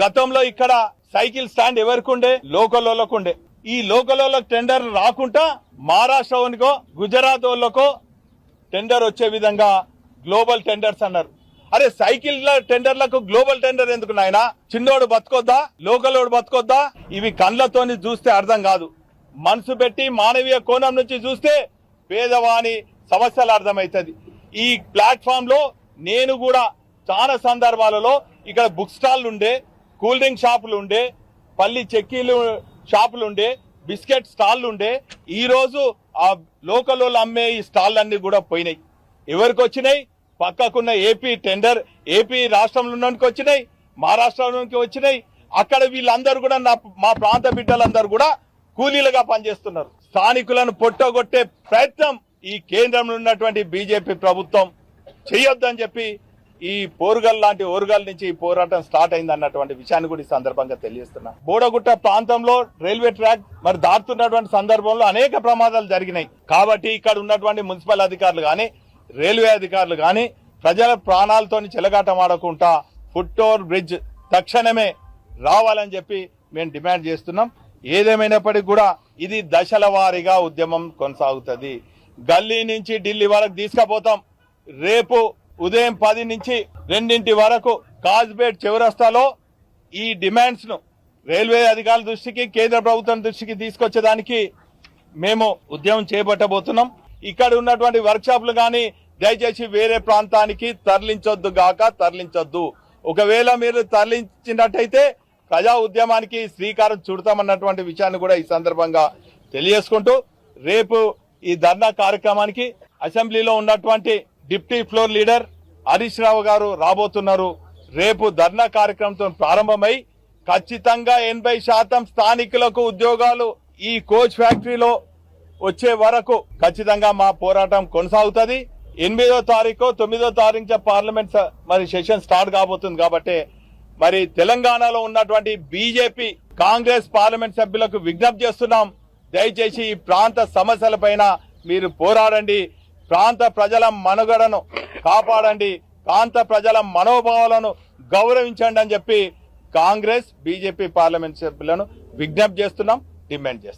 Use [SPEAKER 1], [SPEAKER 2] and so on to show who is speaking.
[SPEAKER 1] గతంలో ఇక్కడ cycle stand ఎవరికి ఉండే? లోకల్ వాళ్ళకు ఉండే. ఈ లోకల్ వాళ్ళకు టెండర్ రాకుండా మహారాష్ట్ర వాళ్ళకో గుజరాత్ వాళ్ళకో టెండర్ వచ్చే విధంగా గ్లోబల్ టెండర్స్ అన్నారు. అరే సైకిల్ టెండర్లకు గ్లోబల్ టెండర్ ఎందుకు నాయనా? చిన్నోడు బతుకొద్దా? లోకల్ వాడు బతుకొద్దా? ఇవి కళ్ళతోని చూస్తే అర్థం కాదు. మనసు పెట్టి మానవీయ కోణం నుంచి చూస్తే పేదవాని సమస్యలు అర్థమవుతుంది. ఈ ప్లాట్ఫామ్ లో నేను కూడా చాలా సందర్భాలలో ఇక్కడ బుక్ స్టాల్ ఉండే, కూల్ డ్రింక్ షాపులు ఉండే, పల్లి చెక్కీలు షాపులు ఉండే, బిస్కెట్ స్టాల్ ఉండే. ఈ రోజు ఆ లోకల్ వాళ్ళు అమ్మే ఈ స్టాల్ అన్ని కూడా పోయినాయి. ఎవరికి వచ్చినాయి? పక్కకున్న ఏపీ రాష్ట్రంలో వచ్చినాయి, మహారాష్ట్రలోకి వచ్చినాయి. అక్కడ వీళ్ళందరూ కూడా మా ప్రాంత బిడ్డలందరూ కూడా కూలీలుగా పనిచేస్తున్నారు. స్థానికులను పొట్టగొట్టే ప్రయత్నం ఈ కేంద్రంలో ఉన్నటువంటి బీజేపీ ప్రభుత్వం చేయొద్దని చెప్పి ఈ పోరుగల్ లాంటి ఓరుగల్ నుంచి ఈ పోరాటం స్టార్ట్ అయింది అన్నటువంటి విషయాన్ని కూడా ఈ సందర్భంగా తెలియజేస్తున్నా. బోడగుట్ట ప్రాంతంలో రైల్వే ట్రాక్ మరి దాటుతున్నటువంటి సందర్భంలో అనేక ప్రమాదాలు జరిగినాయి. కాబట్టి ఇక్కడ ఉన్నటువంటి మున్సిపల్ అధికారులు గాని, రైల్వే అధికారులు గాని ప్రజల ప్రాణాలతో చెలగాటమాడకుండా ఫుట్ ఓవర్ బ్రిడ్జ్ తక్షణమే రావాలని చెప్పి మేము డిమాండ్ చేస్తున్నాం. ఏదేమైనప్పటికీ కూడా ఇది దశల వారీగా ఉద్యమం కొనసాగుతుంది. గల్లీ నుంచి ఢిల్లీ వరకు తీసుకుపోతాం. రేపు ఉదయం 10 నుంచి 2 వరకు కాజ్పేట్ చౌరస్తాలో ఈ డిమాండ్స్ ను రైల్వే అధికారుల దృష్టికి, కేంద్ర ప్రభుత్వం దృష్టికి తీసుకొచ్చేదానికి మేము ఉద్యమం చేపట్టబోతున్నాం. ఇక్కడ ఉన్నటువంటి వర్క్ షాపులు గాని దయచేసి వేరే ప్రాంతానికి తరలించొద్దు. ఒకవేళ మీరు తరలించినట్టయితే ప్రజా ఉద్యమానికి శ్రీకారం చుడతామన్నటువంటి విషయాన్ని కూడా ఈ సందర్భంగా తెలియజేసుకుంటూ, రేపు ఈ ధర్నా కార్యక్రమానికి అసెంబ్లీలో ఉన్నటువంటి deputy floor leader Harish Rao గారు రాబోతున్నారు. రేపు ధర్నా కార్యక్రమంతో ప్రారంభమై ఖచ్చితంగా 80% స్థానికులకు ఉద్యోగాలు ఈ కోచ్ ఫ్యాక్టరీలో వచ్చే వరకు ఖచ్చితంగా మా పోరాటం కొనసాగుతుంది. 8వ తారీఖు 9వ తారీఖు పార్లమెంట్ మరి సెషన్ స్టార్ట్ కాబోతుంది. కాబట్టి మరి తెలంగాణలో ఉన్నటువంటి బీజేపీ, కాంగ్రెస్ పార్లమెంట్ సభ్యులకు విజ్ఞప్తి చేస్తున్నాం. దయచేసి ఈ ప్రాంత సమస్యలపైన మీరు పోరాడండి. ప్రాంత ప్రజల మనుగడను కాపాడండి. ప్రాంత ప్రజల మనోభావాలను గౌరవించండి అని చెప్పి కాంగ్రెస్, బీజేపీ పార్లమెంట్ సభ్యులను విజ్ఞప్తి చేస్తున్నాం, డిమాండ్ చేస్తున్నాం.